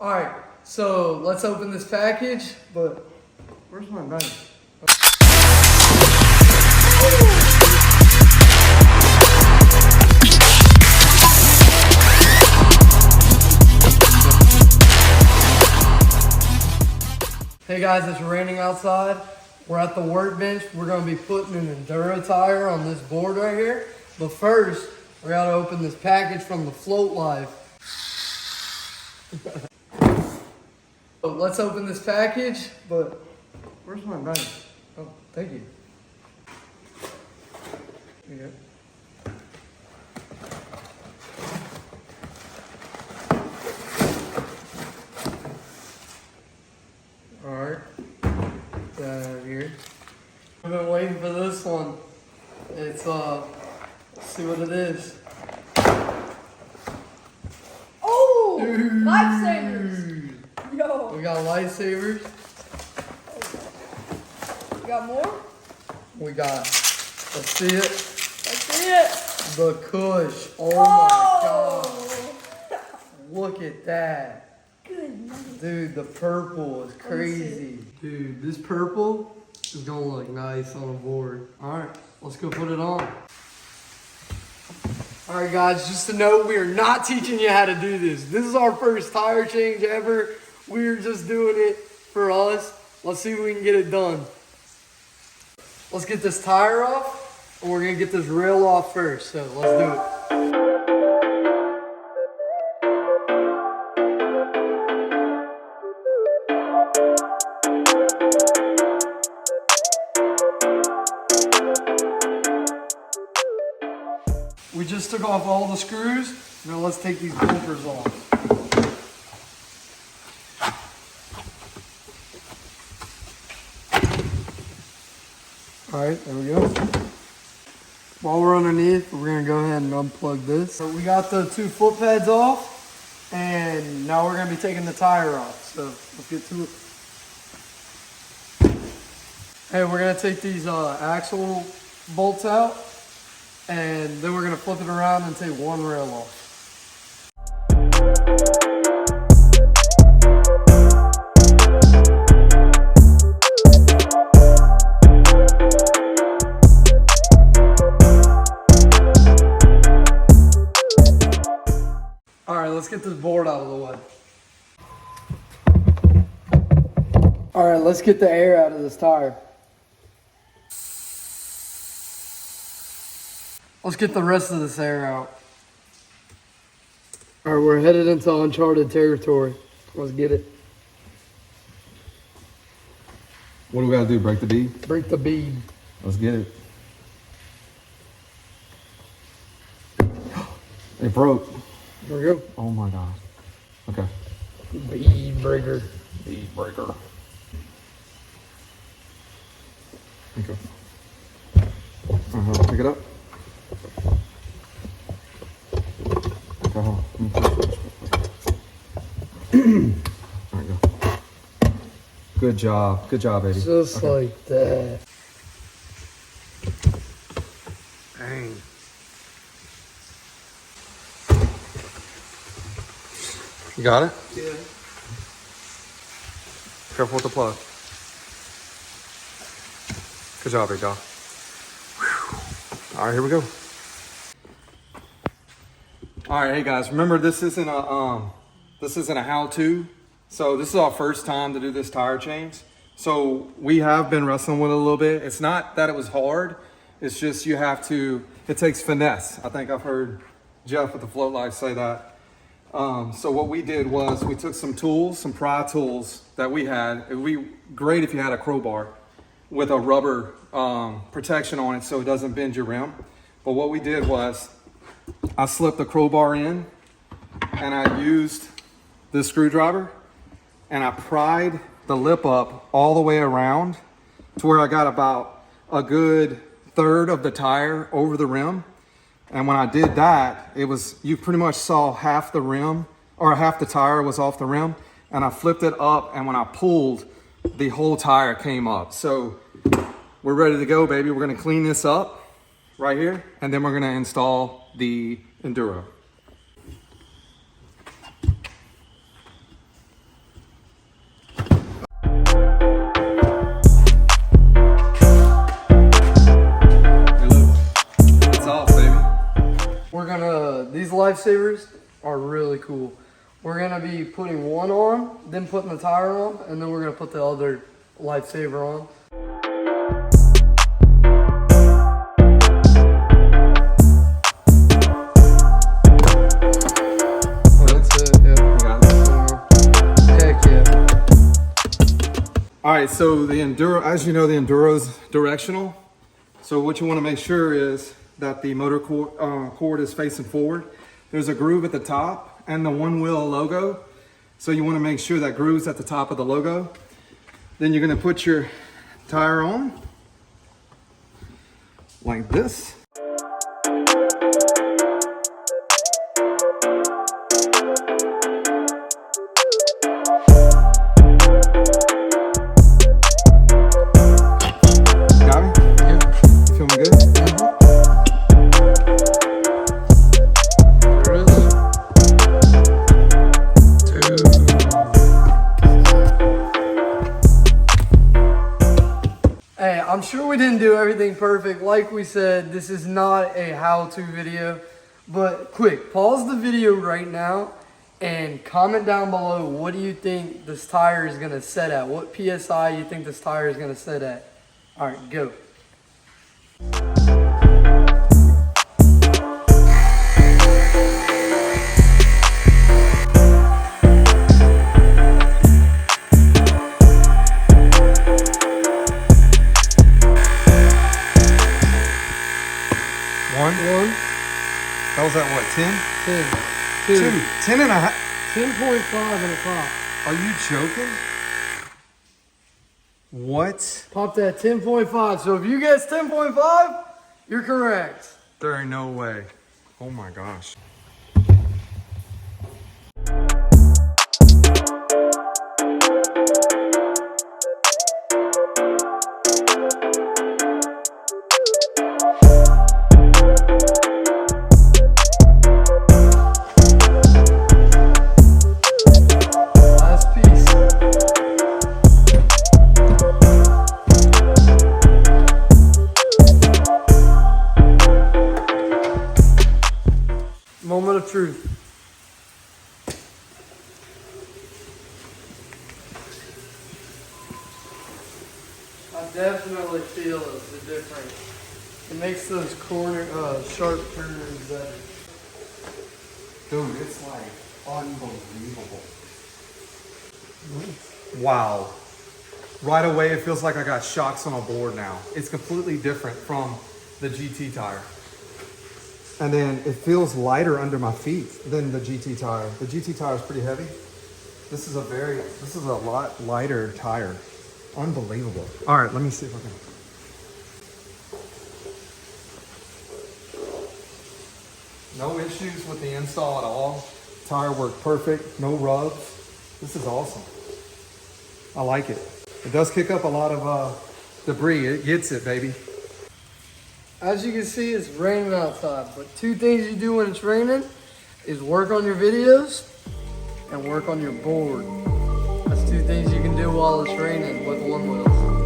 All right, so let's open this package, but where's my knife? Hey guys, it's raining outside. We're at the workbench. We're gonna be putting an Enduro tire on this board right here. But first, we gotta open this package from the Float Life. So let's open this package, but where's my knife? Oh, thank you. Here you go. Alright, get that out of here. I've been waiting for this one. It's, let's see what it is. Oh! Dude. Lifesavers! Yo! We got lifesavers. We got more? We got, let's see it, Let's see it! the Kush. Oh my god. Look at that. Good night. Dude, the purple is crazy. Dude, this purple is gonna look nice on a board. Alright, let's go put it on. Alright guys, just to note, we are not teaching you how to do this. This is our first tire change ever. We're just doing it for us. Let's see if we can get it done. Let's get this tire off, and we're gonna get this rail off first, so let's do it. We just took off all the screws. Now let's take these bumpers off. All right, there we go. While we're underneath, we're gonna go ahead and unplug this. So we got the two foot pads off, and now we're gonna be taking the tire off. So let's get to it. Hey, we're gonna take these axle bolts out, and then we're gonna flip it around and take one rail off. All right, let's get this board out of the way. All right, let's get the air out of this tire. Let's get the rest of this air out. All right, we're headed into uncharted territory. Let's get it. What do we gotta do? Break the bead? Break the bead. Let's get it. It broke. Here we go. Oh my gosh. Okay. Bead breaker. Bead breaker. Okay. Pick it up. Okay, hold on. All right, go. Good job. Good job, baby. Just like that. Dang. You got it? Yeah. Careful with the plug. Good job, big dog. All right, here we go. All right, hey guys, remember this isn't a how-to. So this is our first time to do this tire change. So we have been wrestling with it a little bit. It's not that it was hard. It's just it takes finesse. I think I've heard Jeff with the Float Life say that. So what we did was we took some tools, some pry tools that we had. It would be great if you had a crowbar with a rubber protection on it so it doesn't bend your rim. But what we did was I slipped the crowbar in and I used this screwdriver and I pried the lip up all the way around to where I got about a good third of the tire over the rim. And when I did that, you pretty much saw half the rim, or half the tire was off the rim, and I flipped it up, and when I pulled, the whole tire came up. So we're ready to go, baby. We're gonna clean this up right here, and then we're gonna install the Enduro. lifesavers are really cool. We're gonna be putting one on, then putting the tire on, and then we're gonna put the other lifesaver on. Oh, that's it, yeah. You got it? Heck yeah. All right, so the Enduro, as you know, the Enduro's directional. So what you want to make sure is that the motor cord is facing forward. There's a groove at the top and the Onewheel logo. So you want to make sure that groove's at the top of the logo. Then you're going to put your tire on like this. Got me? Yep. You feeling good? There it is. 2. Hey, I'm sure we didn't do everything perfect. Like we said, this is not a how-to video. But quick, pause the video right now and comment down below what do you think this tire is going to set at? What PSI you think this tire is going to set at? All right, go. One. That was at what, 10? 10. 2. 10 and a half. 10.5 and a pop. Are you joking? What? Popped at 10.5. So if you guess 10.5, you're correct. There ain't no way. Oh my gosh. Last piece. Moment of truth. I definitely feel the difference. It makes those sharp turns better. Dude, it's like unbelievable. Wow. Right away, it feels like I got shocks on a board now. It's completely different from the GT tire. And then it feels lighter under my feet than the GT tire. The GT tire is pretty heavy. This is a lot lighter tire. Unbelievable. All right, let me see if I can. No issues with the install at all. Tire worked perfect, no rubs. This is awesome. I like it. It does kick up a lot of debris. It gets it, baby. As you can see, it's raining outside, but 2 things you do when it's raining is work on your videos and work on your board. That's 2 things you can do while it's raining with Onewheels.